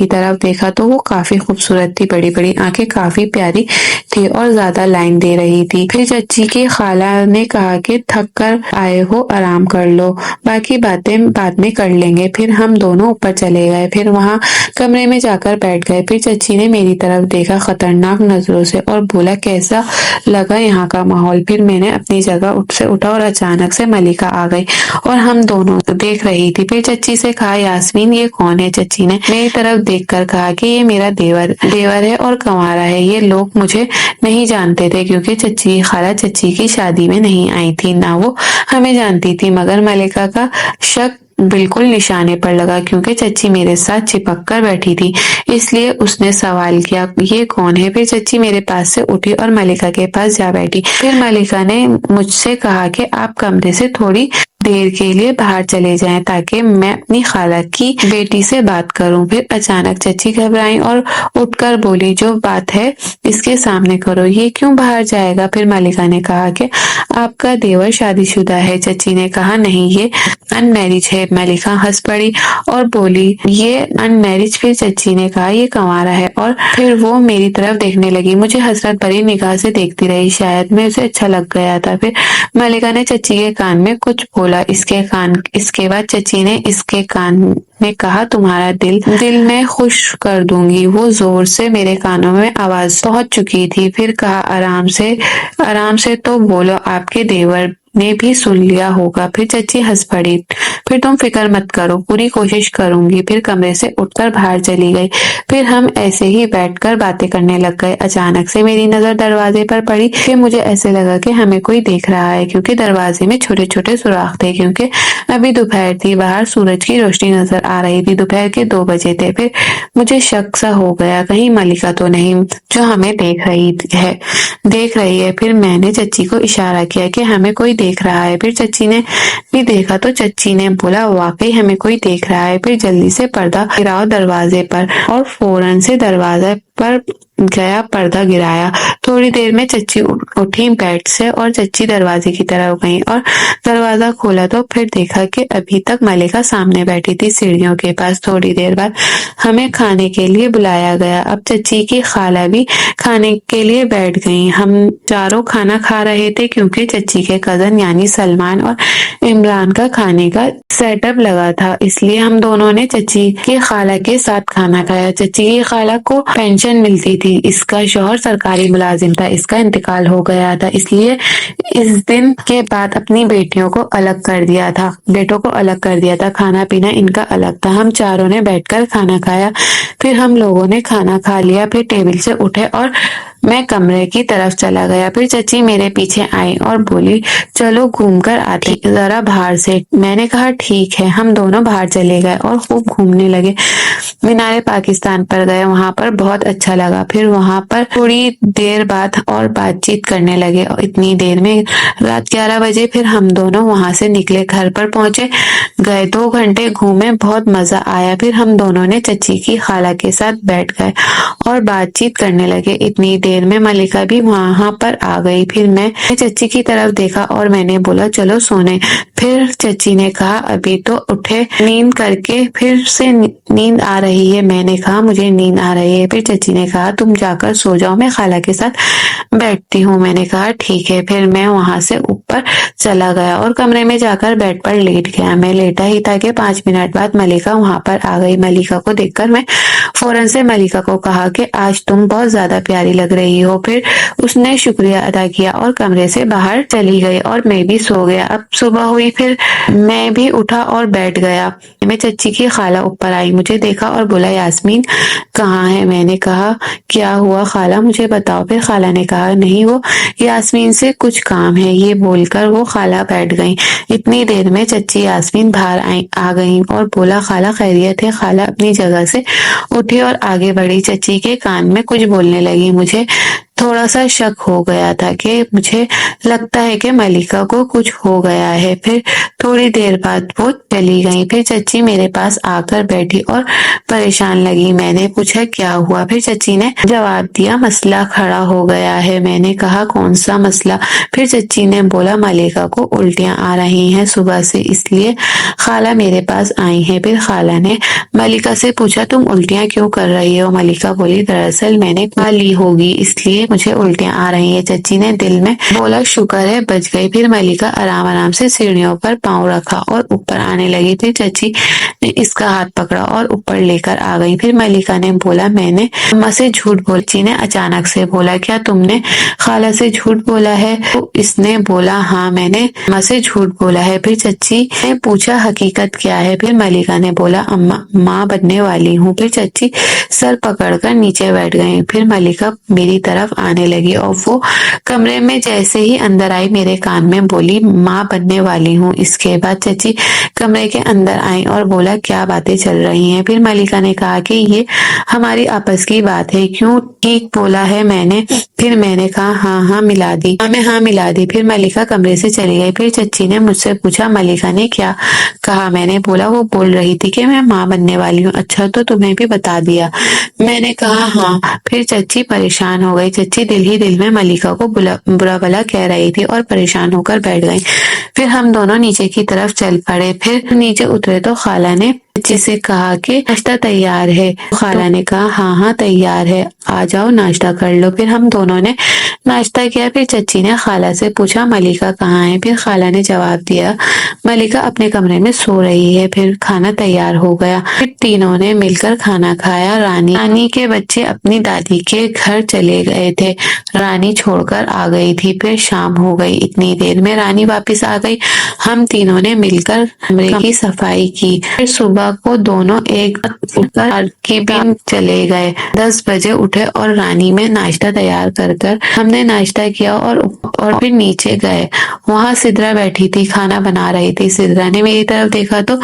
کی طرف دیکھا تو وہ کافی خوبصورت تھی، بڑی بڑی آنکھیں کافی پیاری تھی اور زیادہ لائن دے رہی تھی۔ پھر چچی کی خالہ نے کہا کہ تھک کر آئے ہو آرام کر لو، باقی باتیں بعد میں کر لیں گے۔ پھر ہم دونوں اوپر چلے گئے، پھر وہاں کمرے میں جا کر بیٹھ گئے۔ پھر چچی نے میری طرف دیکھا خطرناک نظروں سے اور بولا کیسا لگا یہاں کا ماحول؟ پھر میں نے اپنی جگہ سے اٹھا اور اچانک سے ملکہ آ گئی اور ہم دونوں دیکھ رہی تھی۔ پھر چچی سے کہا یاسمین یہ کون ہے؟ چچی نے میری طرف دیکھ کر کہا کہ یہ میرا دیور ہے اور کنوارا ہے۔ یہ لوگ مجھے نہیں جانتے تھے کیونکہ چچی کی خالہ چچی کی شادی میں نہیں آئی تھی، نہ وہ ہمیں جانتی تھی، مگر ملکہ کا شک بالکل نشانے پر لگا کیونکہ چچی میرے ساتھ چپک کر بیٹھی تھی، اس لیے اس نے سوال کیا یہ کون ہے؟ پھر چچی میرے پاس سے اٹھی اور ملکہ کے پاس جا بیٹھی۔ پھر ملکہ نے مجھ سے کہا کہ آپ کمرے سے تھوڑی دیر کے لیے باہر چلے جائیں تاکہ میں اپنی خالہ کی بیٹی سے بات کروں۔ پھر اچانک چچی گھبرائی اور اٹھ کر بولی جو بات ہے اس کے سامنے کرو، یہ کیوں باہر جائے گا؟ پھر ملکہ نے کہا کہ آپ کا دیور شادی شدہ ہے۔ چچی نے کہا نہیں، یہ ان میرج ہے۔ ملکہ ہنس پڑی اور بولی یہ ان میرج؟ پھر چچی نے کہا یہ کنوارا ہے، اور پھر وہ میری طرف دیکھنے لگی، مجھے حسرت بھری نگاہ سے دیکھتی رہی، شاید میں اسے اچھا لگ گیا تھا۔ پھر ملکہ نے چچی کے کان میں کچھ بولا، اس کے بعد چچی نے اس کے کان میں کہا تمہارا دل میں خوش کر دوں گی۔ وہ زور سے میرے کانوں میں آواز پہنچ چکی تھی۔ پھر کہا آرام سے تو بولو، آپ کے دیور نے بھی سن لیا ہوگا۔ پھر چچی ہنس پڑی، پھر تم فکر مت کرو، پوری کوشش کروں گی۔ پھر کمرے سے اٹھ کر باہر چلی گئی۔ پھر ہم ایسے ہی بیٹھ کر باتیں کرنے لگ گئے۔ اچانک سے میری نظر دروازے پر پڑی کہ مجھے ایسے لگا کہ ہمیں کوئی دیکھ رہا ہے کیونکہ دروازے میں چھوٹے چھوٹے سوراخ تھے، کیونکہ ابھی دوپہر تھی، باہر سورج کی روشنی نظر آ رہی تھی، دوپہر کے 2 بجے تھے۔ پھر مجھے شک سا ہو گیا کہیں ملکہ تو نہیں جو ہمیں دیکھ رہی ہے۔ پھر میں نے چچی کو اشارہ کیا کہ ہمیں کوئی دیکھ رہا ہے۔ پھر چچی نے بھی دیکھا تو چچی نے بولا واقعی ہمیں کوئی دیکھ رہا ہے۔ پھر جلدی سے پردہ گراؤ دروازے پر، اور فوراً سے دروازے پر گیا، پردہ گرایا۔ تھوڑی دیر میں چچی اٹھی بیڈ سے اور چچی دروازے کی طرف گئی اور دروازہ کھولا تو پھر دیکھا کہ ابھی تک ملکہ سامنے بیٹھی تھی سیڑھیوں کے پاس۔ تھوڑی دیر بعد ہمیں کھانے کے لیے بلایا گیا۔ اب چچی کی خالہ بھی کھانے کے لیے بیٹھ گئی۔ ہم چاروں کھانا کھا رہے تھے کیونکہ چچی کے کزن یعنی سلمان اور عمران کا کھانے کا سیٹ اپ لگا تھا، اس لیے ہم دونوں نے چچی کی خالہ کے ساتھ کھانا کھایا۔ چچی کی خالہ کو پینشن ملتی تھی، اس کا شوہر سرکاری ملازم تھا، اس کا انتقال ہو گیا تھا، اس لیے اس دن کے بعد اپنی بیٹوں کو الگ کر دیا تھا، کھانا پینا ان کا الگ تھا۔ ہم چاروں نے بیٹھ کر کھانا کھایا، پھر ہم لوگوں نے کھانا کھا لیا، پھر ٹیبل سے اٹھے اور میں کمرے کی طرف چلا گیا۔ پھر چچی میرے پیچھے آئی اور بولی چلو گھوم کر آتے ذرا باہر سے۔ میں نے کہا ٹھیک ہے۔ ہم دونوں باہر چلے گئے اور خوب گھومنے لگے، مینار پاکستان پر گئے، وہاں پر بہت اچھا لگا۔ پھر وہاں پر تھوڑی دیر بعد اور بات چیت کرنے لگے، اور اتنی دیر میں رات 11 بجے۔ پھر ہم دونوں وہاں سے نکلے، گھر پر پہنچے، گئے 2 گھنٹے گھومے، بہت مزہ آیا۔ پھر ہم دونوں نے چچی کی خالہ کے ساتھ بیٹھ گئے اور بات چیت کرنے لگے۔ اتنی دیر میں ملکہ بھی وہاں پر آ گئی۔ پھر میں نے چچی کی طرف دیکھا اور میں نے بولا چلو سونے۔ پھر چچی نے کہا ابھی تو اٹھے نیند کر کے پھر سے نیند آ رہی ہے؟ میں نے کہا مجھے نیند آ رہی ہے۔ پھر چچی نے کہا تم جا کر سو جاؤ، میں خالہ کے ساتھ بیٹھتی ہوں۔ میں نے کہا ٹھیک ہے۔ پھر میں وہاں سے اوپر چلا گیا اور کمرے میں جا کر بیڈ پر لیٹ گیا۔ میں لیٹا ہی تھا کہ 5 منٹ بعد ملکہ وہاں پر آ گئی۔ ملکہ کو دیکھ کر میں فوراً سے ملکہ کو کہا کہ آج تم بہت زیادہ پیاری لگ رہی ہو۔ پھر اس نے شکریہ ادا کیا اور کمرے سے باہر چلی گئی اور میں بھی سو گیا۔ اب صبح ہوئی، پھر میں بھی اٹھا اور بیٹھ گیا۔ میں چچی کی خالہ اوپر آئی، مجھے دیکھا اور بولا یاسمین کہاں ہے؟ میں نے کہا کیا ہوا خالہ، مجھے بتاؤ۔ پھر خالہ نے کہا نہیں، وہ یاسمین سے کچھ کام ہے۔ یہ بول کر وہ خالہ بیٹھ گئی۔ اتنی دیر میں چچی یاسمین باہر آ گئی اور بولا خالہ خیریت ہے؟ خالہ اپنی جگہ سے اٹھی اور آگے بڑھی، چچی کے کان میں کچھ بولنے لگی۔ مجھے تھوڑا سا شک ہو گیا تھا کہ مجھے لگتا ہے کہ ملکہ کو کچھ ہو گیا ہے۔ پھر تھوڑی دیر بعد وہ چلی گئی۔ پھر چچی میرے پاس آ کر بیٹھی اور پریشان لگی۔ میں نے پوچھا کیا ہوا؟ پھر چچی نے جواب دیا مسئلہ کھڑا ہو گیا ہے۔ میں نے کہا کون سا مسئلہ؟ پھر چچی نے بولا ملکہ کو الٹیاں آ رہی ہیں صبح سے، اس لیے خالہ میرے پاس آئی ہیں۔ پھر خالہ نے ملکہ سے پوچھا تم الٹیاں کیوں کر رہی ہو؟ ملکہ بولی دراصل میں نے کھا لی ہوگی اس لیے مجھے الٹیاں آ رہی ہیں۔ چچی نے دل میں بولا شکر ہے بچ گئی۔ پھر ملکہ آرام آرام سے سیڑھیوں پر پاؤں رکھا اور اوپر آنے لگی۔ پھر چچی نے اس کا ہاتھ پکڑا اور اوپر لے کر آ گئی۔ پھر ملکہ نے بولا میں نے اماں سے جھوٹ بولا۔ چچی نے اچانک سے بولا کیا تم نے خالہ سے جھوٹ بولا ہے؟ تو اس نے بولا ہاں میں نے اماں سے جھوٹ بولا ہے۔ پھر چچی نے پوچھا حقیقت کیا ہے؟ پھر ملکہ نے بولا اماں ماں بننے والی ہوں۔ پھر چچی سر پکڑ کر نیچے بیٹھ گئی۔ پھر ملکہ میری طرف آنے لگی اور وہ کمرے میں جیسے ہی اندر آئی میرے کان میں بولی ماں بننے والی ہوں۔ اس کے بعد چچی کمرے کے اندر آئی اور بولا کیا باتیں چل رہی ہیں؟ پھر ملکہ نے کہا کہ یہ ہماری آپس کی بات ہے۔ کیوں ٹھیک بولا ہے میں نے؟ پھر میں نے کہا ہاں ملا دی، ہاں ملا دی۔ پھر ملکہ کمرے سے چلی گئی۔ پھر چچی نے مجھ سے پوچھا ملکہ نے کیا کہا؟ میں نے بولا وہ بول رہی تھی کہ میں ماں بننے والی ہوں۔ اچھا تو تمہیں بھی بتا دیا؟ میں نے کہا ہاں۔ پھر چچی پریشان ہو گئی۔ چچی دل ہی دل میں ملکہ کو برا بھلا کہہ رہی تھی اور پریشان ہو کر بیٹھ گئی۔ پھر ہم دونوں نیچے کی طرف چل پڑے۔ پھر نیچے اترے تو خالہ نے چچی سے کہا کہ ناشتہ تیار ہے؟ خالہ نے کہا ہاں تیار ہے، آ جاؤ ناشتہ کر لو۔ پھر ہم دونوں نے ناشتہ کیا۔ پھر چچی نے خالہ سے پوچھا ملکہ کہاں ہے؟ پھر خالہ نے جواب دیا ملکہ اپنے کمرے میں سو رہی ہے۔ پھر کھانا تیار ہو گیا۔ پھر تینوں نے مل کر کھانا کھایا۔ رانی کے بچے اپنی دادی کے گھر چلے گئے تھے، رانی چھوڑ کر آ گئی تھی۔ پھر شام ہو گئی، اتنی دیر میں رانی واپس آ گئی۔ ہم تینوں نے مل کر کمرے کی صفائی کی۔ پھر صبح کو دونوں ایک ساتھ اٹھ کر ترکیبیں چلے گئے۔ 10 بجے اٹھے اور رانی میں ناشتہ تیار کر ہم نے ناشتہ کیا اور پھر نیچے گئے۔ وہاں سدرا بیٹھی تھی، کھانا بنا رہی تھی۔ سدرا نے میری طرف دیکھا تو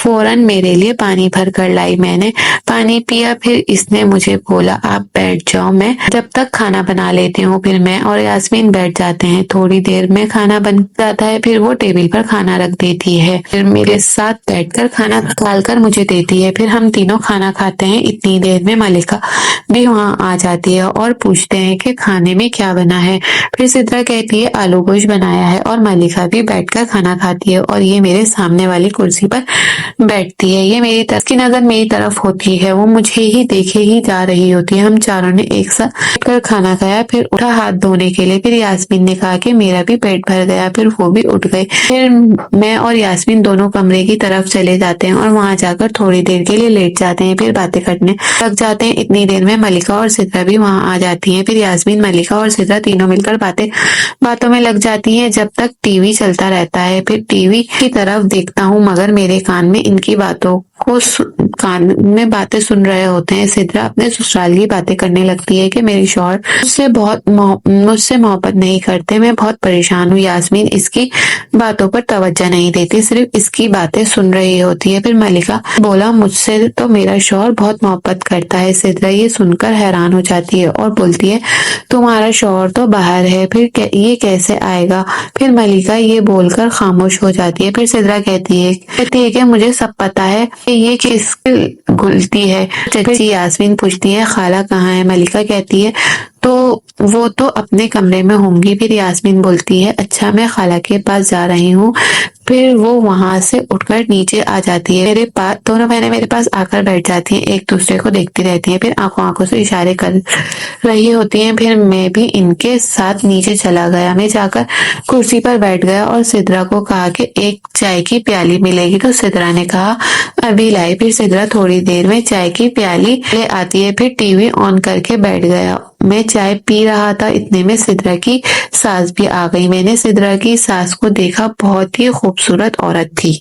فوراً میرے لیے پانی بھر کر لائی۔ میں نے پانی پیا۔ پھر اس نے مجھے بولا آپ بیٹھ جاؤ، میں جب تک کھانا بنا لیتی ہوں۔ پھر میں اور یاسمین بیٹھ جاتے ہیں۔ تھوڑی دیر میں کھانا بن جاتا ہے، پھر وہ ٹیبل پر کھانا رکھ دیتی ہے، پھر میرے ساتھ بیٹھ کر کھانا نکال کر مجھے دیتی ہے۔ پھر ہم تینوں کھانا کھاتے ہیں۔ اتنی دیر میں ملکہ بھی وہاں آ جاتی ہے اور پوچھتے ہیں کہ کھانے میں کیا بنا ہے؟ پھر سدرا کہتی ہے آلو گوشت بنایا ہے، اور ملکہ بھی بیٹھ کر کھانا کھاتی ہے اور یہ میرے سامنے والی کرسی پر بیٹھتی ہے۔ یہ میری طرف کی نظر میری طرف ہوتی ہے، وہ مجھے ہی دیکھے ہی جا رہی ہوتی ہے۔ ہم چاروں نے ایک ساتھ بیٹھ کر کھانا کھایا۔ پھر اٹھا ہاتھ دھونے کے لیے۔ پھر یاسمین نے کہا کہ میرا بھی پیٹ بھر گیا، پھر وہ بھی اٹھ گئی۔ پھر میں اور یاسمین دونوں کمرے کی طرف چلے جاتے ہیں اور وہاں جا کر تھوڑی دیر کے لیے لیٹ جاتے ہیں، پھر باتیں کرنے لگ جاتے ہیں۔ اتنی دیر میں ملکہ اور سدرا بھی وہاں آ جاتی ہیں۔ پھر یاسمین، ملکہ اور سدرا تینوں مل کر باتوں میں لگ جاتی ہیں جب تک ٹی وی چلتا رہتا ہے۔ پھر ٹی وی کی طرف دیکھتا ہوں مگر میرے کان میں ان کی باتوں کو کان میں باتیں سن رہے ہوتے ہیں۔ سدرا اپنے سسرال کی باتیں کرنے لگتی ہے کہ میری شوہر مجھ سے محبت نہیں کرتے، میں بہت پریشان ہوں۔ یاسمین اس کی باتوں پر توجہ نہیں دیتی، صرف اس کی باتیں سن رہی ہوتی ہے۔ پھر ملکہ بولا مجھ سے تو میرا شوہر بہت محبت کرتا ہے۔ سدرا یہ سن کر حیران ہو جاتی ہے اور بولتی ہے تمہارا شوہر تو باہر ہے، پھر یہ کیسے آئے گا؟ پھر ملکہ یہ بول کر خاموش ہو جاتی ہے۔ پھر سدرا کہتی ہے کہ مجھے سب پتا ہے کہ یہ کس کی غلطی ہے۔ چچی یاسمین پوچھتی ہے خالہ کہاں ہے؟ ملکہ کہتی ہے تو وہ تو اپنے کمرے میں ہوں گی۔ پھر یاسمین بولتی ہے اچھا میں خالہ کے پاس جا رہی ہوں۔ پھر وہ وہاں سے اٹھ کر نیچے آ جاتی ہے، دونوں بہنیں میرے پاس آ کر بیٹھ جاتی ہیں، ایک دوسرے کو دیکھتی رہتی ہیں، پھر آنکھوں سے اشارے کر رہی ہوتی ہیں۔ پھر میں بھی ان کے ساتھ نیچے چلا گیا۔ میں جا کر کرسی پر بیٹھ گیا اور سدرا کو کہا کہ ایک چائے کی پیالی ملے گی؟ تو سدرا نے کہا ابھی لائی۔ پھر سدرا تھوڑی دیر میں چائے کی پیالی لے آتی ہے، پھر ٹی وی آن کر کے بیٹھ گیا۔ میں چائے پی رہا تھا، اتنے میں سدرا کی ساس بھی آ گئی۔ میں نے سدرا کی ساس کو دیکھا، بہت ہی خوبصورت عورت تھی۔